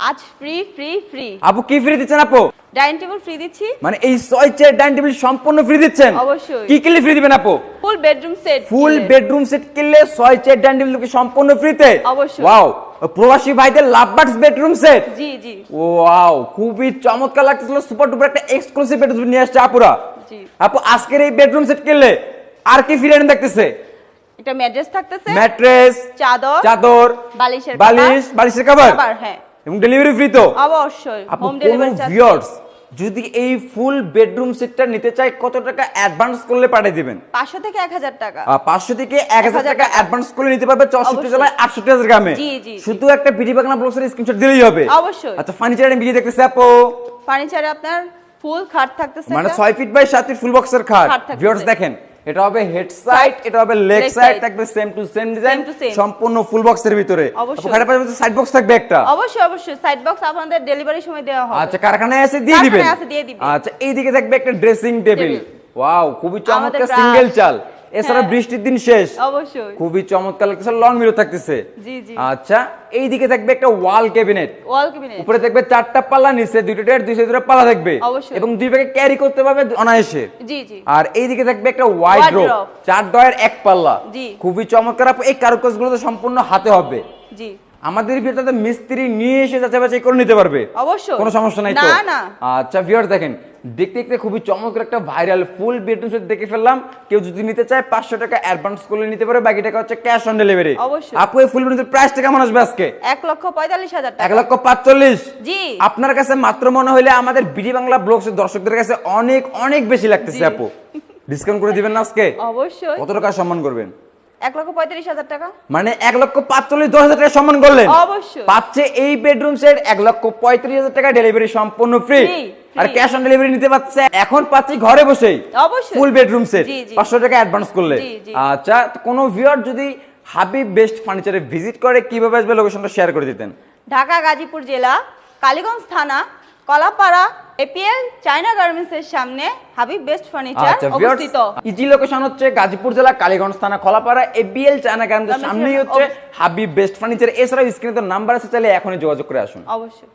আজ free free free. আপু কি ফ্রি দিচ্ছেন আপু? ডাইনিং টেবিল ফ্রি দিচ্ছি। মানে এই 6 চেয়ার ডাইনিং টেবিল সম্পূর্ণ ফ্রি দিচ্ছেন? অবশ্যই। কি কিনলে ফ্রি দিবেন আপু? Full bedroom set. Full bedroom set কিনলে 6 চেয়ার ডাইনিং টেবিল কি সম্পূর্ণ ফ্রিতে? অবশ্যই। ওয়াও, প্রবাসী ভাইদের লাভবার্ডস বেডরুম সেট। জি জি। ওয়াও, খুবই চমৎকার লাগতেছিল, সুপার ডুপার একটা এক্সক্লুসিভ বেডরুম নিয়ে আসছে আপুরা। জি। আপু আজকের এই বেডরুম সেট কিনলে আর কি ফ্রি আইটেম থাকতেছে? এটা ম্যাট্রেস থাকতেছে, ম্যাট্রেস, চাদর, বালিশের কভার, হ্যাঁ। এবং ডেলিভারি ফ্রি তো? অবশ্যই, আপু হোম কোন ডেলিভারি চার্জ। ভিউয়ার্স যদি এই ফুল বেডরুম সেটটা নিতে চায় কত টাকা অ্যাডভান্স করলে পাঠিয়ে দিবেন? 500 থেকে 1000 টাকা। 500 থেকে 1000 টাকা অ্যাডভান্স করলে নিতে পারবে 64 জেলায় 68,000 গ্রামে। জি জি। শুধু একটা বিডি বাংলা ব্লগসের স্ক্রিনশট দিলেই হবে। অবশ্যই। আচ্ছা, ফার্নিচার এন্ড ভিডিও দেখতেছে আপু। ফার্নিচারে আপনার ফুল খাট থাকতেছে, মানে 6 ফিট বাই 7 ফিট ফুল বক্সের খাট। থাকতেছে। ভিউয়ার্স দেখেন, এটা হবে হেড সাইড, এটা হবে লেগ সাইড, থাকবে সেম টু সেম ডিজাইন, সম্পূর্ণ ফুল বক্সের ভিতরে। আপু খাটের পাশে সাইড বক্স থাকবে একটা? অবশ্যই অবশ্যই, সাইড বক্স আপনাদের ডেলিভারির সময় দেওয়া হবে। আচ্ছা, কারখানায় এসে দিয়ে দিবেন? কারখানায় এসে দিয়ে দিবেন। আচ্ছা, এইদিকে থাকবে একটা ড্রেসিং টেবিল। ওয়াও, খুবই চমৎকার সিঙ্গেল চাল। এছাড়া বৃষ্টির দিন শেষ, অবশ্যই খুবই চমৎকার লাগতেছে, লং মিরর থাকতেছে। জি জি। আচ্ছা, এইদিকে থাকবে একটা ওয়াল ক্যাবিনেট। ওয়াল ক্যাবিনেট, উপরে থাকবে 4টা পাল্লা, নিচে 2টা ডেয়ার, 2 সাইডে পাল্লা থাকবে। অবশ্যই। এবং দুই ভাগে ক্যারি করতে পারবে অনায়াসে। জি জি। আর এইদিকে থাকবে একটা ওয়াইড্রোব, 4 ডয়ার 1 পাল্লা। জি। খুবই চমৎকার। আপু এই কারুকাজগুলো তো সম্পূর্ণ হাতে হবে? জি। আমাদের ভিতরে মিস্ত্রি নিয়ে এসে যাচাই বাছাই করে নিতে পারবে? অবশ্যই, কোনো সমস্যা নাই তো? না না। আচ্ছা ভিউয়ার দেখেন, দেখতে দেখতে খুবই চমৎকার একটা ভাইরাল ফুল বেডরুম সেট দেখে ফেললাম। কেউ যদি নিতে চায় 500 টাকা অ্যাডভান্স করলে নিতে পারে, বাকি টাকা হচ্ছে ক্যাশ অন ডেলিভারি। অবশ্যই। আপু এই ফুল বেডরুম সেট প্রাইসটা কেমন আসবে আজকে? 1,45,000 টাকা। 1,45,000? জি। আপনার কাছে মাত্র মনে হইলে আমাদের বিডি বাংলা ব্লগসের দর্শকদের কাছে অনেক অনেক বেশি লাগতেছে আপু। ডিসকাউন্ট করে দিবেন না আজকে? অবশ্যই। কত টাকা সম্মান করবেন? 1,45,000 টাকা। মানে 1,45,10,000 টাকা সম্মান করলেন? অবশ্যই। পাচ্ছে এই বেডরুম সেট 1,35,000 টাকা, ডেলিভারি সম্পূর্ণ ফ্রি। আর ক্যাশ অন ডেলিভারি নিতে পারছে এখন, পাচ্ছি ঘরে বসেই অবশ্যই ফুল বেডরুম সেট জি, জি। 500 টাকা অ্যাডভান্স করলে। জি, জি। আচ্ছা, কোন ভিউয়ার যদি হাবিব বেস্ট ফার্নিচারে ভিজিট করে কিভাবে আসবে লোকেশনটা শেয়ার করে দিতেন? ঢাকা গাজীপুর জেলা, কালীগঞ্জ থানা, কলাপাড়া, এপিএল চায়না গার্মেন্টস এর সামনে হাবিব বেস্ট ফার্নিচার অবস্থিত। ইজি লোকেশন হচ্ছে গাজীপুর জেলা, কালীগঞ্জ থানা, কলাপাড়া, এপিএল চায়না গার্মেন্টস এর সামনেই হচ্ছে হাবিব বেস্ট ফার্নিচার। এছাড়াও স্ক্রিনে তো নাম্বার আছে, চাইলে এখনই যোগাযোগ করে আসুন। অবশ্যই।